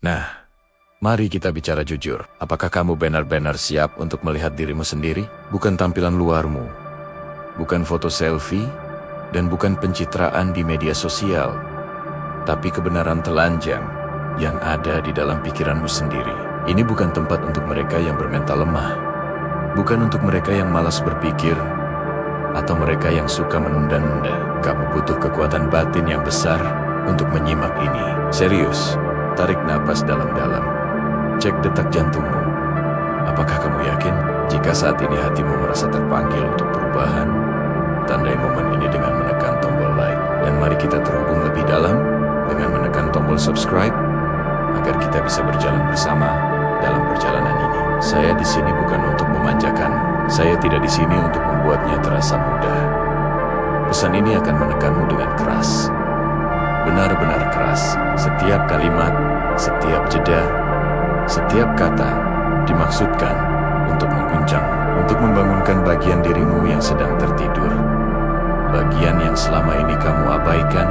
Nah, mari kita bicara jujur. Apakah kamu benar-benar siap untuk melihat dirimu sendiri? Bukan tampilan luarmu, bukan foto selfie, dan bukan pencitraan di media sosial, tapi kebenaran telanjang yang ada di dalam pikiranmu sendiri. Ini bukan tempat untuk mereka yang bermental lemah, bukan untuk mereka yang malas berpikir, atau mereka yang suka menunda-nunda. Kamu butuh kekuatan batin yang besar untuk menyimak ini. Serius, tarik napas dalam-dalam. Cek detak jantungmu. Apakah kamu yakin? Jika saat ini hatimu merasa terpanggil untuk perubahan, tandai momen ini dengan menekan tombol like. Dan mari kita terhubung lebih dalam dengan menekan tombol subscribe, agar kita bisa berjalan bersama dalam perjalanan ini. Saya di sini bukan untuk memanjakanmu. Saya tidak di sini untuk membuatnya terasa mudah. Pesan ini akan menekanmu dengan keras. Benar-benar keras. Setiap kalimat, setiap jeda, setiap kata dimaksudkan untuk mengguncang, untuk membangunkan bagian dirimu yang sedang tertidur. Bagian yang selama ini kamu abaikan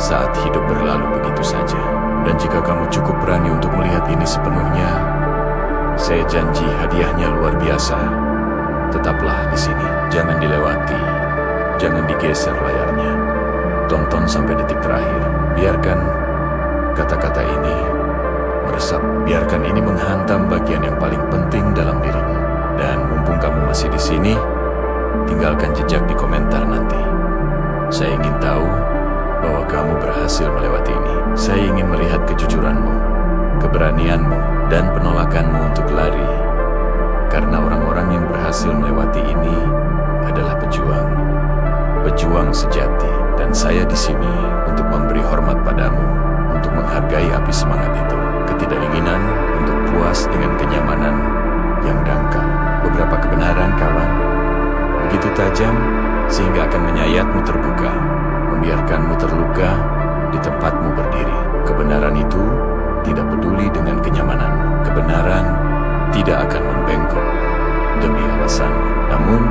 saat hidup berlalu begitu saja. Dan jika kamu cukup berani untuk melihat ini sepenuhnya, saya janji hadiahnya luar biasa. Tetaplah di sini, jangan dilewati, jangan digeser layarnya. Tonton sampai detik terakhir. Biarkan kata-kata ini meresap, biarkan ini menghantam bagian yang paling penting dalam dirimu. Dan mumpung kamu masih di sini, tinggalkan jejak di komentar nanti. Saya ingin tahu bahwa kamu berhasil melewati ini. Saya ingin melihat kejujuranmu, keberanianmu, dan penolakanmu untuk lari. Karena orang-orang yang berhasil melewati ini adalah pejuang. Pejuang sejati. Dan saya di sini untuk memberi hormat padamu, untuk menghargai api semangat itu. Ketidakinginan untuk puas dengan kenyamanan yang dangkal. Beberapa kebenaran, kawan, begitu tajam sehingga akan menyayatmu terbuka, membiarkanmu terluka di tempatmu berdiri. Kebenaran itu tidak peduli dengan kenyamananmu. Kebenaran tidak akan membengkok demi alasanmu. Namun,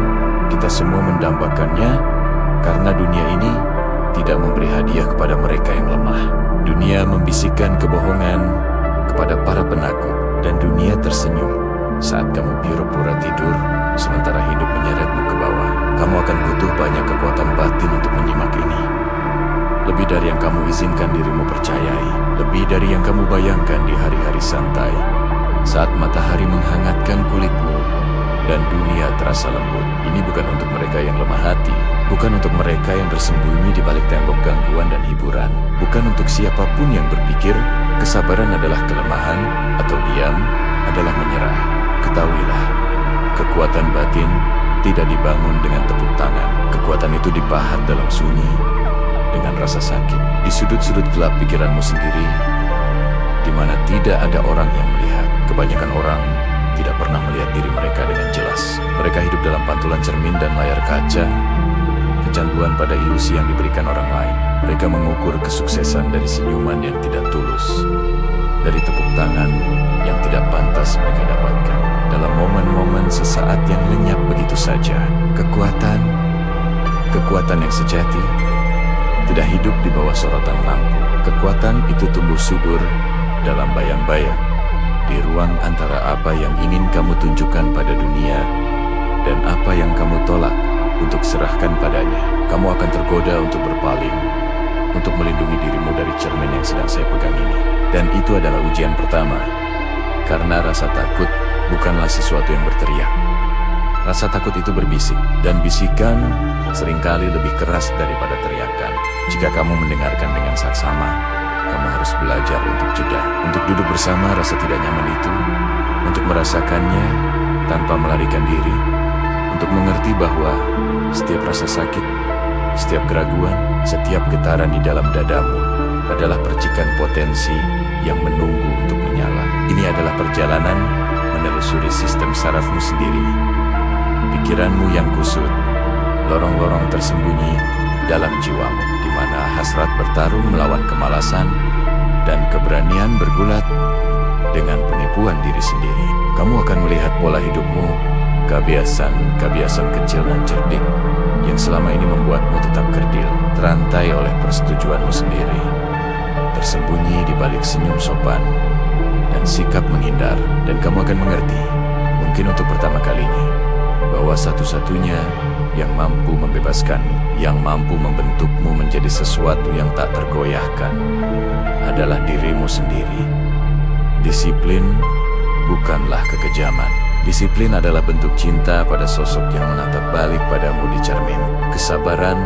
kita semua mendambakannya karena dunia ini tidak memberi hadiah kepada mereka yang lemah. Dunia membisikkan kebohongan kepada para penakut, dan dunia tersenyum saat kamu pura-pura tidur sementara hidup menyeretmu ke bawah. Kamu akan butuh banyak kekuatan batin untuk menyimak ini. Lebih dari yang kamu izinkan dirimu percayai, lebih dari yang kamu bayangkan di hari-hari santai, saat matahari menghangatkan kulitmu dan dunia terasa lembut. Ini bukan untuk mereka yang lemah hati, bukan untuk mereka yang bersembunyi di balik tembok gangguan dan hiburan, bukan untuk siapapun yang berpikir kesabaran adalah kelemahan atau diam adalah menyerah. Ketahuilah, kekuatan batin tidak dibangun dengan tepuk tangan. Kekuatan itu dipahat dalam sunyi dengan rasa sakit, di sudut-sudut gelap pikiranmu sendiri, di mana tidak ada orang yang melihat. Kebanyakan orang tidak pernah melihat diri mereka dengan jelas. Mereka hidup dalam pantulan cermin dan layar kaca, kecanduan pada ilusi yang diberikan orang lain. Mereka mengukur kesuksesan dari senyuman yang tidak tulus, dari tepuk tangan yang tidak pantas mereka dapatkan, dalam momen-momen sesaat yang lenyap begitu saja. Kekuatan yang sejati tidak hidup di bawah sorotan lampu. Kekuatan itu tumbuh subur dalam bayang-bayang, di ruang antara apa yang ingin kamu tunjukkan pada dunia dan apa yang kamu tolak untuk serahkan padanya. Kamu akan tergoda untuk berpaling, untuk melindungi dirimu dari cermin yang sedang saya pegang ini. Dan itu adalah ujian pertama, karena rasa takut bukanlah sesuatu yang berteriak. Rasa takut itu berbisik, dan bisikan seringkali lebih keras daripada teriakan. Jika kamu mendengarkan dengan saksama, kamu harus belajar untuk jeda, untuk duduk bersama rasa tidak nyaman itu, untuk merasakannya tanpa melarikan diri, untuk mengerti bahwa setiap rasa sakit, setiap keraguan, setiap getaran di dalam dadamu adalah percikan potensi yang menunggu untuk menyala. Ini adalah perjalanan menelusuri sistem sarafmu sendiri, pikiranmu yang kusut, lorong-lorong tersembunyi dalam jiwamu, di mana hasrat bertarung melawan kemalasan dan keberanian bergulat dengan penipuan diri sendiri. Kamu akan melihat pola hidupmu, kebiasaan kecil dan cerdik yang selama ini membuatmu tetap kerdil, terantai oleh persetujuanmu sendiri. tersembunyi di balik senyum sopan dan sikap menghindar. Dan kamu akan mengerti, mungkin untuk pertama kalinya, bahwa satu-satunya yang mampu membebaskanmu, yang mampu membentukmu menjadi sesuatu yang tak tergoyahkan, adalah dirimu sendiri. Disiplin bukanlah kekejaman. Disiplin adalah bentuk cinta pada sosok yang menatap balik padamu di cermin. Kesabaran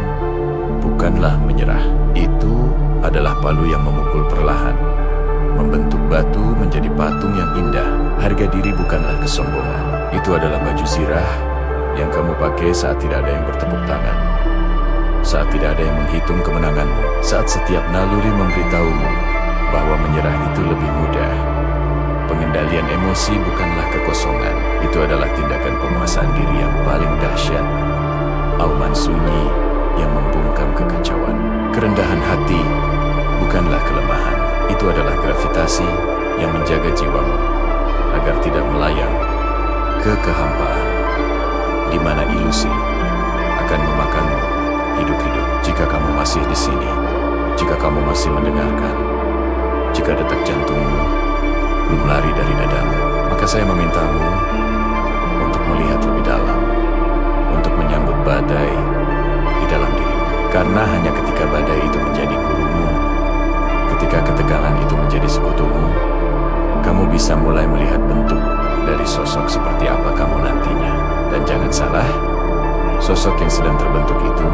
bukanlah menyerah. Itu adalah palu yang memukul perlahan, membentuk batu menjadi patung yang indah. Harga diri bukanlah kesombongan. Itu adalah baju zirah yang kamu pakai saat tidak ada yang bertepuk tangan, saat tidak ada yang menghitung kemenanganmu, saat setiap naluri memberitahumu bahwa menyerah itu lebih mudah. Pengendalian emosi bukanlah kekosongan. Itu adalah tindakan penguasaan diri yang paling dahsyat. Auman sunyi yang membungkam kekacauan. Kerendahan hati bukanlah kelemahan. Itu adalah gravitasi yang menjaga jiwamu agar tidak melayang ke kehampaan, di mana ilusi akan memakanmu hidup-hidup. Jika kamu masih di sini, jika kamu masih mendengarkan, jika detak jantungmu belum lari dari dadamu, maka saya memintamu untuk melihat lebih dalam, untuk menyambut badai di dalam dirimu. Karena hanya ketika badai itu menjadi gurumu, ketika ketegangan itu menjadi sekutumu, kamu bisa mulai melihat bentuk dari sosok seperti apa kamu nantinya. Dan jangan salah, sosok yang sedang terbentuk itu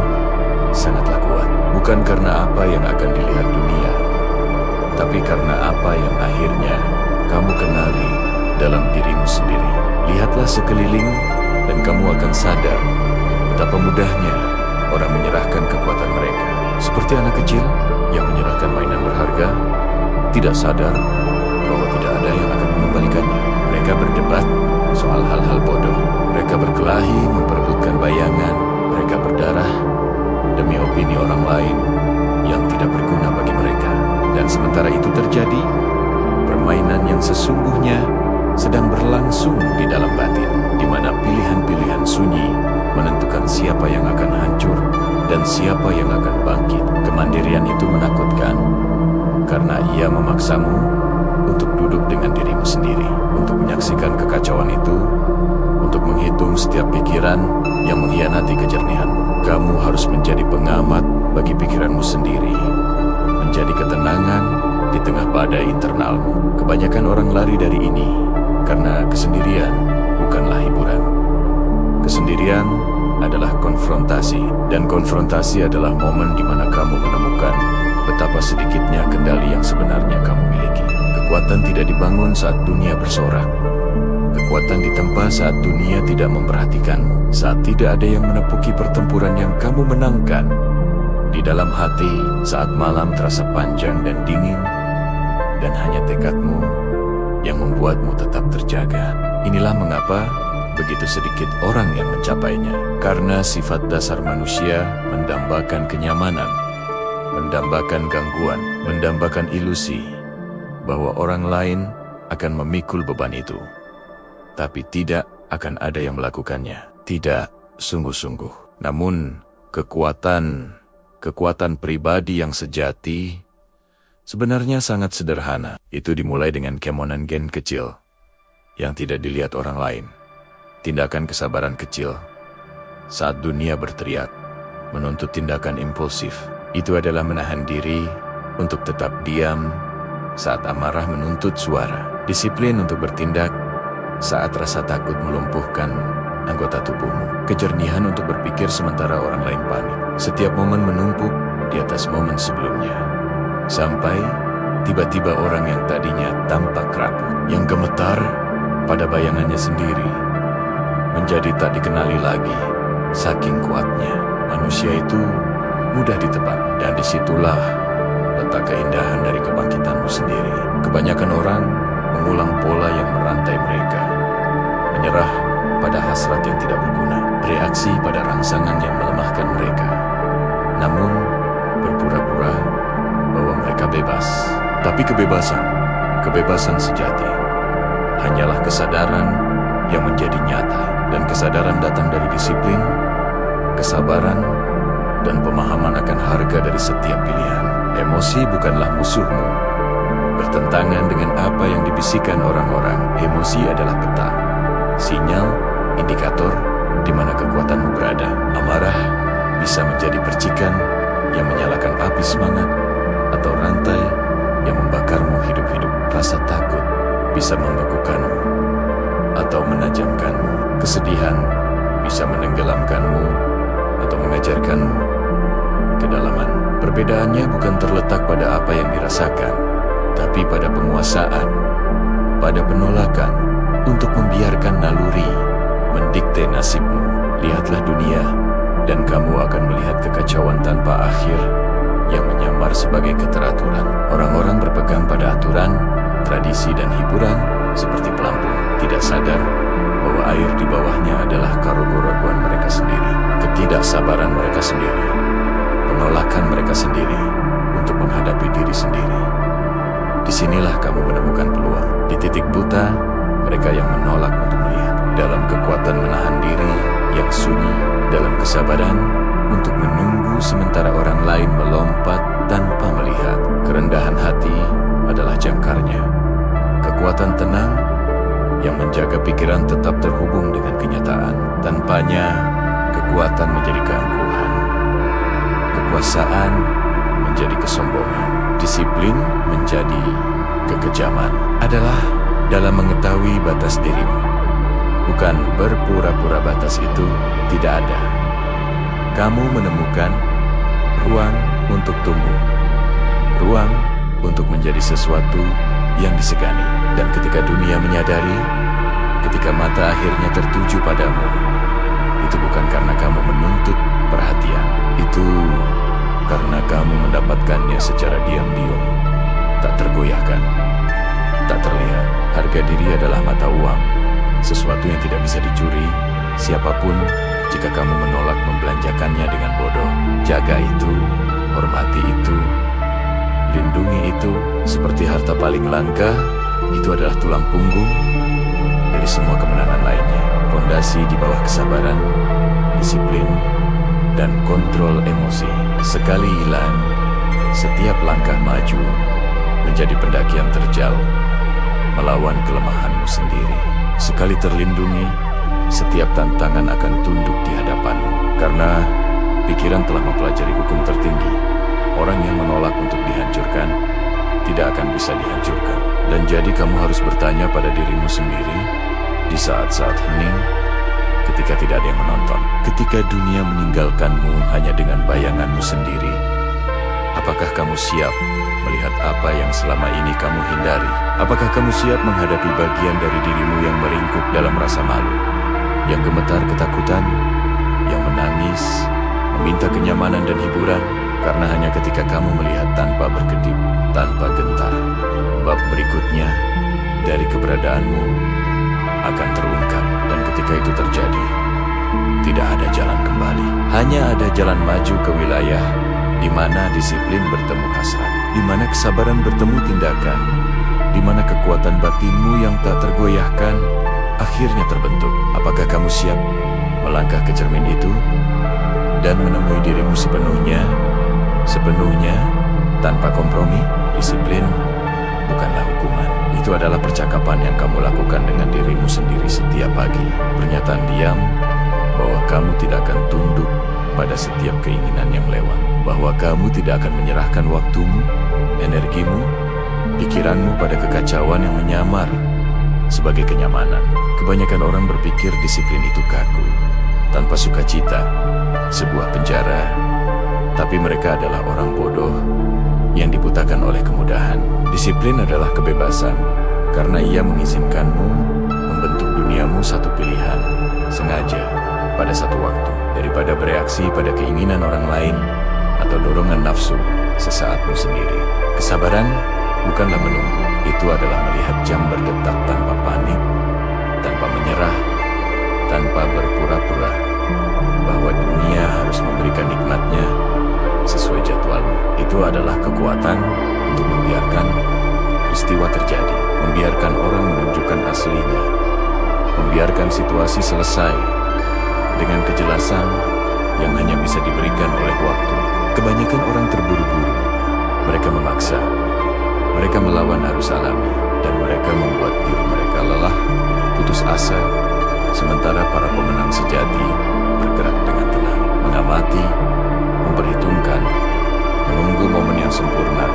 sangatlah kuat. Bukan karena apa yang akan dilihat dunia, tapi karena apa yang akhirnya kamu kenali dalam dirimu sendiri. Lihatlah sekeliling dan kamu akan sadar betapa mudahnya orang menyerahkan kekuatan mereka. Seperti anak kecil yang menyerahkan mainan berharga, tidak sadar bahwa tidak ada yang akan mengembalikannya. Mereka berdebat soal hal-hal bodoh. Mereka berkelahi memperebutkan bayangan. Mereka berdarah demi opini orang lain yang tidak berguna bagi mereka. Dan sementara itu terjadi, permainan yang sesungguhnya sedang berlangsung di dalam batin, di mana pilihan-pilihan sunyi menentukan siapa yang akan hancur dan siapa yang akan bangkit. Kemandirian itu menakutkan karena ia memaksamu untuk duduk dengan dirimu sendiri, untuk menyaksikan kekacauan itu, untuk menghitung setiap pikiran yang mengkhianati kejernihanmu. Kamu harus menjadi pengamat bagi pikiranmu sendiri, menjadi ketenangan di tengah badai internalmu. Kebanyakan orang lari dari ini karena kesendirian bukanlah hiburan. Kesendirian adalah konfrontasi, dan konfrontasi adalah momen di mana kamu menemukan betapa sedikitnya kendali yang sebenarnya kamu miliki. Kekuatan tidak dibangun saat dunia bersorak. Kekuatan ditempa saat dunia tidak memperhatikanmu, saat tidak ada yang menepuki pertempuran yang kamu menangkan. Di dalam hati, saat malam terasa panjang dan dingin, dan hanya tekadmu yang membuatmu tetap terjaga. Inilah mengapa begitu sedikit orang yang mencapainya. Karena sifat dasar manusia mendambakan kenyamanan, mendambakan gangguan, mendambakan ilusi bahwa orang lain akan memikul beban itu. Tapi tidak akan ada yang melakukannya. Tidak sungguh-sungguh. Namun, kekuatan pribadi yang sejati sebenarnya sangat sederhana. Itu dimulai dengan kemonan gen kecil yang tidak dilihat orang lain. Tindakan kesabaran kecil saat dunia berteriak, menuntut tindakan impulsif. Itu adalah menahan diri untuk tetap diam saat amarah menuntut suara. Disiplin untuk bertindak saat rasa takut melumpuhkan anggota tubuhmu. Kejernihan untuk berpikir sementara orang lain panik. Setiap momen menumpuk di atas momen sebelumnya. Sampai tiba-tiba orang yang tadinya tampak rapuh, yang gemetar pada bayangannya sendiri, menjadi tak dikenali lagi. Saking kuatnya, manusia itu mudah ditebak. Dan disitulah letak keindahan dari kebangkitanmu sendiri. Kebanyakan orang mengulang pola yang merantai mereka. Menyerah pada hasrat yang tidak berguna. Bereaksi pada rangsangan yang melemahkan mereka. Namun, berpura-pura bahwa mereka bebas. Tapi kebebasan sejati, hanyalah kesadaran yang menjadi nyata. Dan kesadaran datang dari disiplin, kesabaran, dan pemahaman akan harga dari setiap pilihan. Emosi bukanlah musuhmu. Bertentangan dengan apa yang dibisikkan orang-orang, emosi adalah peta, sinyal, indikator di mana kekuatanmu berada. Amarah bisa menjadi percikan yang menyalakan api semangat atau rantai yang membakarmu hidup-hidup. Rasa takut bisa membekukanmu atau menajamkanmu. Kesedihan bisa menenggelamkanmu atau mengajarkanmu kedalaman. Perbedaannya bukan terletak pada apa yang dirasakan, tapi pada penguasaan, pada penolakan untuk membiarkan naluri mendikte nasibmu. Lihatlah dunia, dan kamu akan melihat kekacauan tanpa akhir yang menyamar sebagai keteraturan. Orang-orang berpegang pada aturan, tradisi, dan hiburan seperti pelampung, tidak sadar bahwa air di bawahnya adalah keraguan mereka sendiri, ketidaksabaran mereka sendiri, penolakan mereka sendiri untuk menghadapi diri sendiri. Disinilah kamu menemukan peluang. Di titik buta, mereka yang menolak untuk melihat. Dalam kekuatan menahan diri yang sunyi, dalam kesabaran untuk menunggu sementara orang lain melompat tanpa melihat. Kerendahan hati adalah jangkarnya. Kekuatan tenang yang menjaga pikiran tetap terhubung dengan kenyataan. Tanpanya, kekuatan menjadi keangkuhan. Kekuasaan menjadi kesombongan. Disiplin menjadi kekejaman. Adalah dalam mengetahui batas dirimu. Bukan berpura-pura batas itu tidak ada. Kamu menemukan ruang untuk tumbuh. Ruang untuk menjadi sesuatu yang disegani. Dan ketika dunia menyadari, ketika mata akhirnya tertuju padamu, itu bukan karena kamu menuntut perhatian. Itu karena kamu mendapatkannya secara diam-diam, tak tergoyahkan, tak terlihat. Harga diri adalah mata uang, sesuatu yang tidak bisa dicuri. Siapapun, jika kamu menolak membelanjakannya dengan bodoh, jaga itu, hormati itu, lindungi itu, seperti harta paling langka. Itu adalah tulang punggung dari semua kemenangan lainnya. Fondasi di bawah kesabaran, disiplin, dan kontrol emosi. Sekali hilang, setiap langkah maju menjadi pendakian terjal melawan kelemahanmu sendiri. Sekali terlindungi, setiap tantangan akan tunduk di hadapanmu. Karena pikiran telah mempelajari hukum tertinggi. Orang yang menolak untuk dihancurkan tidak akan bisa dihancurkan. Dan jadi kamu harus bertanya pada dirimu sendiri di saat-saat hening, ketika tidak ada yang menonton, ketika dunia meninggalkanmu hanya dengan bayanganmu sendiri. Apakah kamu siap melihat apa yang selama ini kamu hindari? Apakah kamu siap menghadapi bagian dari dirimu yang meringkuk dalam rasa malu, yang gemetar ketakutan, yang menangis, meminta kenyamanan dan hiburan? Karena hanya ketika kamu melihat tanpa berkedip, tanpa gentar, bab berikutnya dari keberadaanmu akan terungkap. Dan ketika itu terjadi, tidak ada jalan kembali. Hanya ada jalan maju ke wilayah di mana disiplin bertemu hasrat, di mana kesabaran bertemu tindakan, di mana kekuatan batinmu yang tak tergoyahkan akhirnya terbentuk. Apakah kamu siap melangkah ke cermin itu dan menemui dirimu sepenuhnya tanpa kompromi? Disiplin bukanlah hukuman. Itu adalah percakapan yang kamu lakukan dengan dirimu sendiri setiap pagi. Pernyataan diam bahwa kamu tidak akan tunduk pada setiap keinginan yang lewat, bahwa kamu tidak akan menyerahkan waktumu, energimu, pikiranmu pada kekacauan yang menyamar sebagai kenyamanan. Kebanyakan orang berpikir disiplin itu kaku, tanpa sukacita, sebuah penjara. Tapi mereka adalah orang bodoh yang dibutakan oleh kemudahan. Disiplin adalah kebebasan, karena ia mengizinkanmu membentuk duniamu satu pilihan, sengaja, pada satu waktu, daripada bereaksi pada keinginan orang lain atau dorongan nafsu sesaatmu sendiri. Kesabaran bukanlah menunggu, itu adalah melihat jam berdetak tanpa panik, tanpa menyerah, tanpa berpura-pura bahwa dunia harus memberikan nikmatnya sesuai jadwalmu. Itu adalah kekuatan untuk membiarkan peristiwa terjadi, membiarkan orang menunjukkan aslinya, membiarkan situasi selesai dengan kejelasan yang hanya bisa diberikan oleh waktu. Kebanyakan orang terburu-buru Mereka memaksa, mereka melawan arus alami, dan mereka membuat diri mereka lelah, putus asa, sementara para pemenang sejati bergerak dengan tenang, mengamati, memperhitungkan, menunggu momen yang sempurna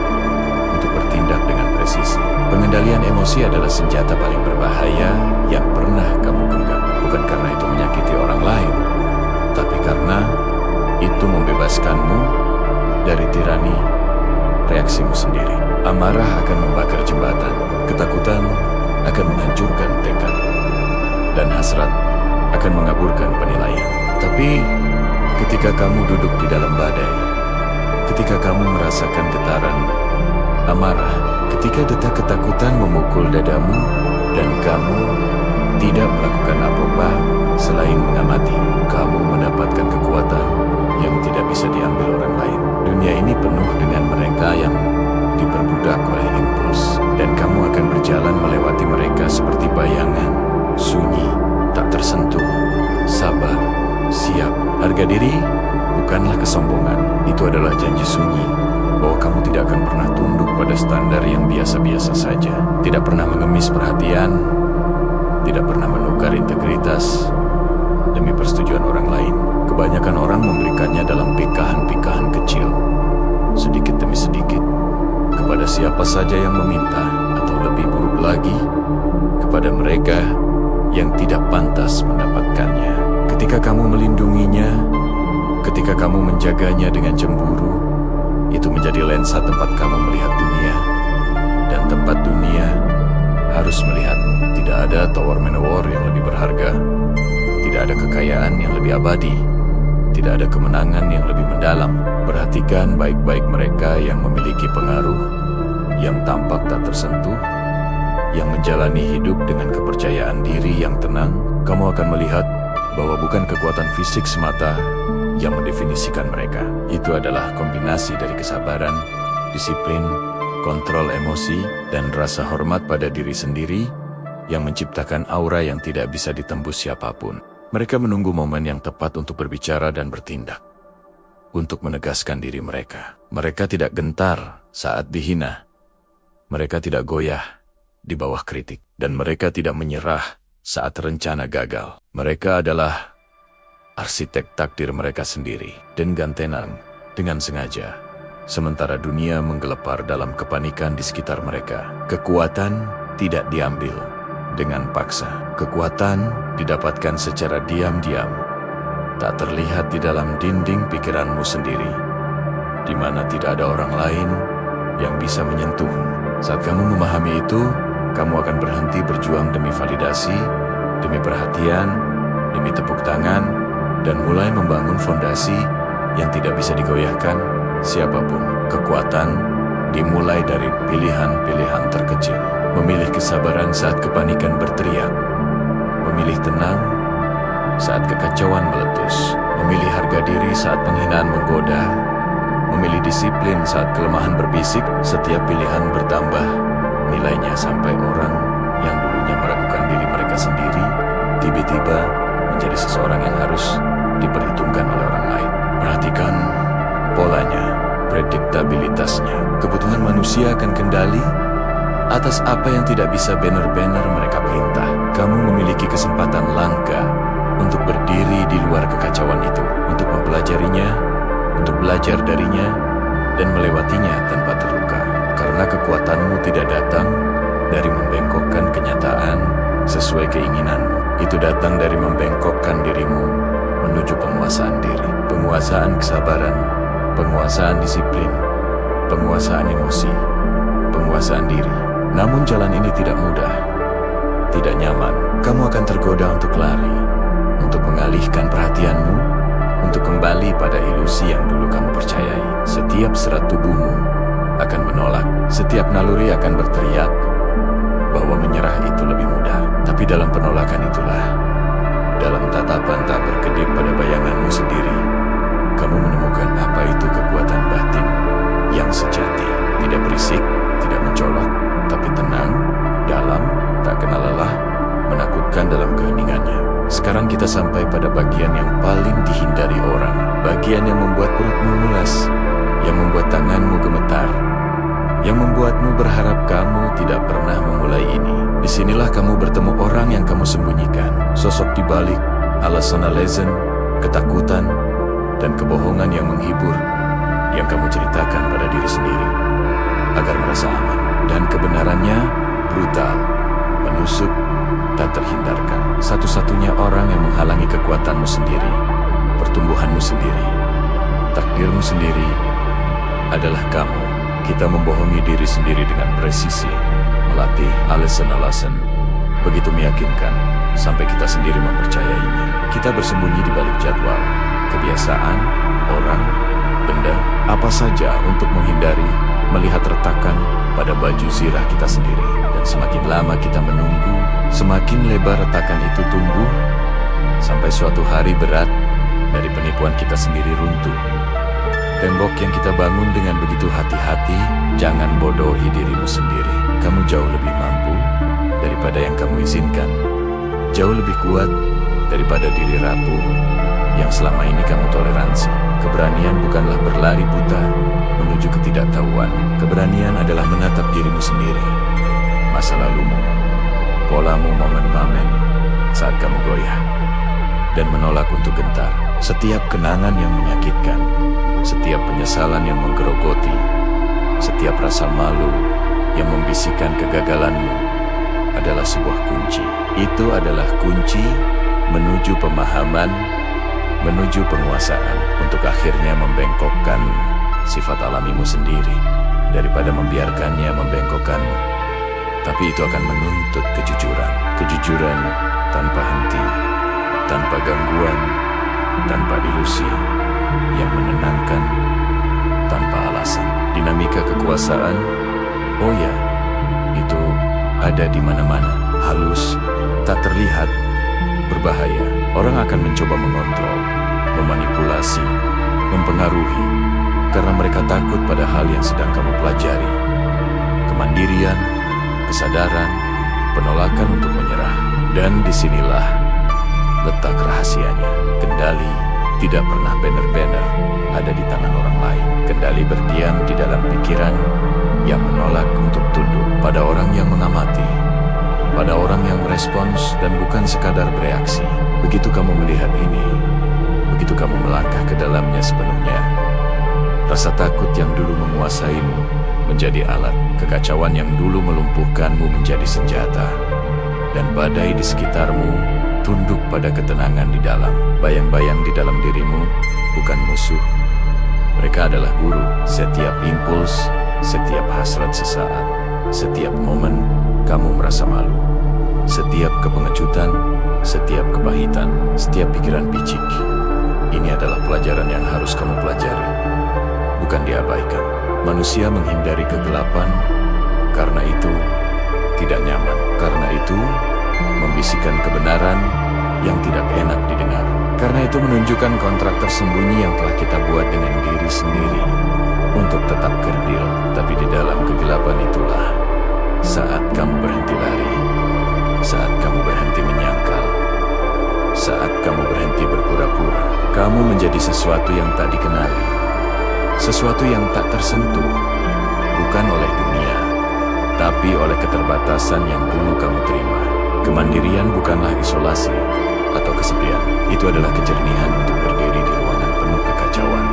untuk bertindak dengan presisi. Pengendalian emosi adalah senjata paling berbahaya yang pernah kamu genggam. Bukan karena itu menyakiti orang lain, tapi karena itu membebaskanmu dari tirani reaksimu sendiri. Amarah akan membakar jembatan, ketakutan akan menghancurkan tekad, dan hasrat akan mengaburkan penilaian. Tapi ketika kamu duduk di dalam badai, ketika kamu merasakan getaran amarah, ketika detak ketakutan memukul dadamu, dan kamu tidak melakukan apa-apa selain mengamati, kamu mendapatkan kekuatan yang tidak bisa diambil orang lain. Dunia ini penuh dengan mereka yang diperbudak oleh impuls, dan kamu akan berjalan melewati mereka seperti bayangan, sunyi, tak tersentuh, sabar, siap. Harga diri bukanlah kesombongan, itu adalah janji sunyi bahwa kamu tidak akan pernah tunduk pada standar yang biasa-biasa saja, tidak pernah mengemis perhatian, tidak pernah menukar integritas demi persetujuan orang lain. Kebanyakan orang memberikannya dalam pikahan-pikahan kecil, sedikit demi sedikit, kepada siapa saja yang meminta, atau lebih buruk lagi, kepada mereka yang tidak pantas mendapatkannya. Ketika kamu melindunginya, ketika kamu menjaganya dengan cemburu, itu menjadi lensa tempat kamu melihat dunia, dan tempat dunia harus melihatmu. Tidak ada tower menewar yang lebih berharga, tidak ada kekayaan yang lebih abadi, tidak ada kemenangan yang lebih mendalam. Perhatikan baik-baik mereka yang memiliki pengaruh, yang tampak tak tersentuh, yang menjalani hidup dengan kepercayaan diri yang tenang. Kamu akan melihat bahwa bukan kekuatan fisik semata yang mendefinisikan mereka. Itu adalah kombinasi dari kesabaran, disiplin, kontrol emosi, dan rasa hormat pada diri sendiri yang menciptakan aura yang tidak bisa ditembus siapapun. Mereka menunggu momen yang tepat untuk berbicara dan bertindak, untuk menegaskan diri mereka. Mereka tidak gentar saat dihina. Mereka tidak goyah di bawah kritik. Dan mereka tidak menyerah saat rencana gagal. Mereka adalah arsitek takdir mereka sendiri, dan gantenan dengan sengaja. Sementara dunia menggelepar dalam kepanikan di sekitar mereka. Kekuatan tidak diambil dengan paksa. Kekuatan didapatkan secara diam-diam, tak terlihat di dalam dinding pikiranmu sendiri, di mana tidak ada orang lain yang bisa menyentuhmu. Saat kamu memahami itu, kamu akan berhenti berjuang demi validasi, demi perhatian, demi tepuk tangan, dan mulai membangun fondasi yang tidak bisa digoyahkan siapapun. Kekuatan dimulai dari pilihan-pilihan terkecil. Memilih kesabaran saat kepanikan berteriak, memilih tenang saat kekacauan meletus, memilih harga diri saat penghinaan menggoda, memilih disiplin saat kelemahan berbisik. Setiap pilihan bertambah nilainya sampai orang yang dulunya meragukan diri mereka sendiri tiba-tiba menjadi seseorang yang harus diperhitungkan oleh orang lain. Perhatikan polanya, prediktabilitasnya. Kebutuhan manusia akan kendali atas apa yang tidak bisa benar-benar mereka perintah. Kamu memiliki kesempatan langka untuk berdiri di luar kekacauan itu, untuk mempelajarinya, untuk belajar darinya, dan melewatinya tanpa terluka. Karena kekuatanmu tidak datang dari membengkokkan kenyataan sesuai keinginanmu. Itu datang dari membengkokkan dirimu menuju penguasaan diri, penguasaan kesabaran, penguasaan disiplin, penguasaan emosi, penguasaan diri. Namun jalan ini tidak mudah, tidak nyaman. Kamu akan tergoda untuk lari, untuk mengalihkan perhatianmu, untuk kembali pada ilusi yang dulu kamu percayai. Setiap serat tubuhmu akan menolak, setiap naluri akan berteriak bahwa menyerah itu lebih mudah. Tapi dalam penolakan itulah, dalam tatapan tak berkedip pada bayanganmu sendiri, kamu menemukan apa itu kekuatan batin yang sejati. Tidak berisik, tidak mencolok, tapi tenang, dalam, tak kenal lelah, menakutkan dalam keheningannya. Sekarang kita sampai pada bagian yang paling dihindari orang. Bagian yang membuat perutmu mulas, yang membuat tanganmu gemetar, yang membuatmu berharap kamu tidak pernah memulai ini. Disinilah kamu bertemu orang yang kamu sembunyikan, sosok di balik alasan, ketakutan, dan kebohongan yang menghibur, yang kamu ceritakan pada diri sendiri, agar merasa aman. Dan kebenarannya brutal, menusuk, tak terhindarkan. Satu-satunya orang yang menghalangi kekuatanmu sendiri, pertumbuhanmu sendiri, takdirmu sendiri, adalah kamu. Kita membohongi diri sendiri dengan presisi, melatih alasan-alasan, begitu meyakinkan, sampai kita sendiri mempercayainya. Kita bersembunyi di balik jadwal, kebiasaan, orang, benda, apa saja untuk menghindari melihat retakan pada baju zirah kita sendiri. Dan semakin lama kita menunggu, semakin lebar retakan itu tumbuh, sampai suatu hari berat dari penipuan kita sendiri runtuh. Tembok yang kita bangun dengan begitu hati-hati, jangan bodohi dirimu sendiri. Kamu jauh lebih mampu daripada yang kamu izinkan. Jauh lebih kuat daripada diri rapuh yang selama ini kamu toleransi. Keberanian bukanlah berlari buta menuju ketidaktahuan. Keberanian adalah menatap dirimu sendiri. Masa lalumu, polamu momen-momen saat kamu goyah, dan menolak untuk gentar. Setiap kenangan yang menyakitkan, setiap penyesalan yang menggerogoti, setiap rasa malu yang membisikkan kegagalanmu adalah sebuah kunci. Itu adalah kunci menuju pemahaman, menuju penguasaan, untuk akhirnya membengkokkan sifat alamimu sendiri daripada membiarkannya membengkokkanmu. Tapi itu akan menuntut kejujuran. Kejujuran tanpa henti, tanpa gangguan, tanpa ilusi, yang menenangkan, tanpa alasan. Dinamika kekuasaan, oh ya, itu ada di mana-mana. Halus, tak terlihat, berbahaya. Orang akan mencoba mengontrol, memanipulasi, mempengaruhi, karena mereka takut pada hal yang sedang kamu pelajari. Kemandirian, kesadaran, penolakan untuk menyerah. Dan disinilah letak rahasianya. Kendali tidak pernah benar-benar ada di tangan orang lain. Kendali berdiam di dalam pikiran yang menolak untuk tunduk pada orang yang mengamati, pada orang yang merespons dan bukan sekadar bereaksi. Begitu kamu melihat ini, begitu kamu melangkah ke dalamnya sepenuhnya, rasa takut yang dulu menguasaimu menjadi alat, kekacauan yang dulu melumpuhkanmu menjadi senjata, dan badai di sekitarmu tunduk pada ketenangan di dalam. Bayang-bayang di dalam dirimu bukan musuh. Mereka adalah guru. Setiap impuls, setiap hasrat sesaat, setiap momen kamu merasa malu, setiap kepengecutan, setiap kepahitan, setiap pikiran picik, ini adalah pelajaran yang harus kamu pelajari, bukan diabaikan. Manusia menghindari kegelapan karena itu tidak nyaman. Karena itu membisikkan kebenaran yang tidak enak didengar. Karena itu menunjukkan kontrak tersembunyi yang telah kita buat dengan diri sendiri untuk tetap kerdil. Tapi di dalam kegelapan itulah saat kamu berhenti lari, saat kamu berhenti menyangkal, saat kamu berhenti berpura-pura. Kamu menjadi sesuatu yang tak dikenali, sesuatu yang tak tersentuh, bukan oleh dunia, tapi oleh keterbatasan yang dulu kamu terima. Kemandirian bukanlah isolasi atau kesepian. Itu adalah kejernihan untuk berdiri di ruangan penuh kekacauan,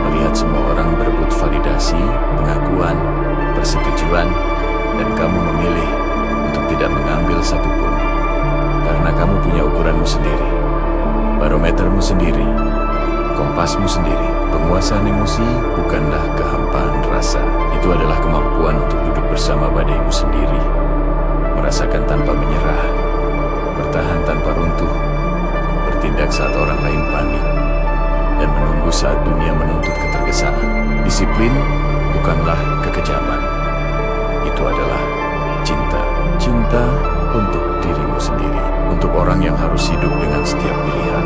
melihat semua orang berebut validasi, pengakuan, persetujuan, dan kamu memilih untuk tidak mengambil satupun. Karena kamu punya ukuranmu sendiri, barometermu sendiri, kompasmu sendiri. Penguasaan emosi bukanlah kehampaan rasa. Itu adalah kemampuan untuk duduk bersama badaimu sendiri, merasakan tanpa menyerah, bertahan tanpa runtuh, bertindak saat orang lain panik, dan menunggu saat dunia menuntut ketergesaan. Disiplin bukanlah kekejaman. Itu adalah cinta. Cinta untuk dirimu sendiri. Untuk orang yang harus hidup dengan setiap pilihan,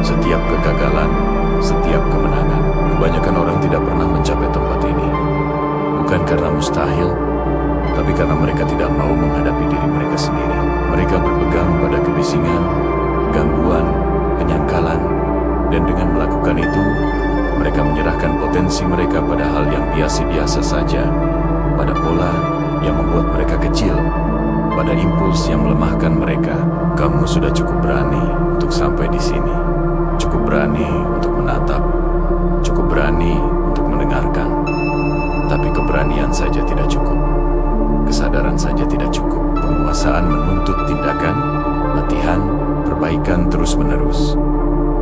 setiap kegagalan, setiap kemenangan. Kebanyakan orang tidak pernah mencapai tempat ini, bukan karena mustahil, tapi karena mereka tidak mau menghadapi diri mereka sendiri. Mereka berpegang pada kebisingan, gangguan, penyangkalan, dan dengan melakukan itu, mereka menyerahkan potensi mereka pada hal yang biasa-biasa saja, pada pola yang membuat mereka kecil, pada impuls yang melemahkan mereka. Kamu sudah cukup berani untuk sampai di sini. Cukup berani untuk menatap. Cukup berani untuk mendengarkan. Tapi keberanian saja tidak cukup. Kesadaran saja tidak cukup. Penguasaan menuntut tindakan, latihan, perbaikan terus-menerus.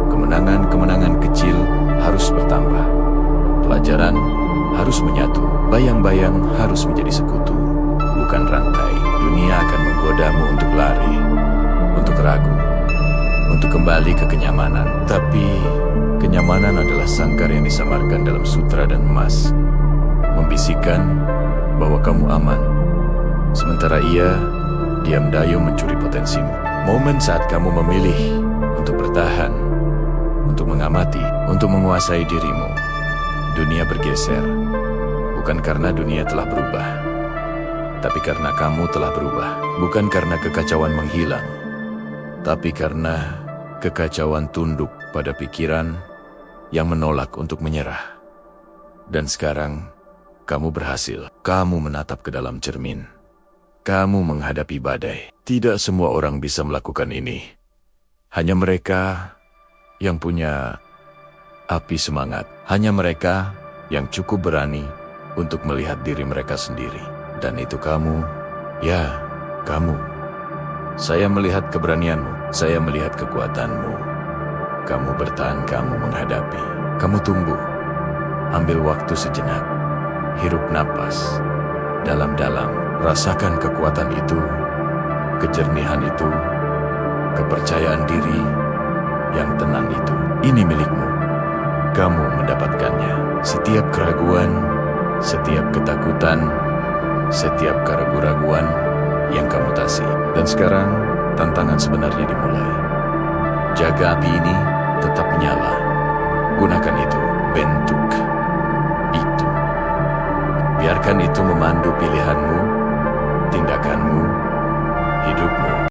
Kemenangan-kemenangan kecil harus bertambah. Pelajaran harus menyatu. Bayang-bayang harus menjadi sekutu, bukan rantai. Dunia akan menggodamu untuk lari, untuk ragu, untuk kembali ke kenyamanan. Tapi kenyamanan adalah sangkar yang disamarkan dalam sutra dan emas, membisikkan bahwa kamu aman. Sementara ia diam dayung mencuri potensimu. Momen saat kamu memilih untuk bertahan, untuk mengamati, untuk menguasai dirimu. Dunia bergeser, bukan karena dunia telah berubah, tapi karena kamu telah berubah. Bukan karena kekacauan menghilang, tapi karena kekacauan tunduk pada pikiran yang menolak untuk menyerah. Dan sekarang, kamu berhasil. Kamu menatap ke dalam cermin. Kamu menghadapi badai. Tidak semua orang bisa melakukan ini. Hanya mereka yang punya api semangat. Hanya mereka yang cukup berani untuk melihat diri mereka sendiri. Dan itu kamu, ya, kamu. Saya melihat keberanianmu. Saya melihat kekuatanmu. Kamu bertahan, kamu menghadapi. Kamu tumbuh. Ambil waktu sejenak. Hirup napas. Dalam-dalam. Rasakan kekuatan itu. Kejernihan itu. Kepercayaan diri yang tenang itu. Ini milikmu. Kamu mendapatkannya. Setiap keraguan, setiap ketakutan, setiap keraguan yang kamu tasi. Dan sekarang, tantangan sebenarnya dimulai. Jaga api ini tetap menyala. Gunakan itu, bentuk itu. Biarkan itu memandu pilihanmu, tindakanmu, hidupmu.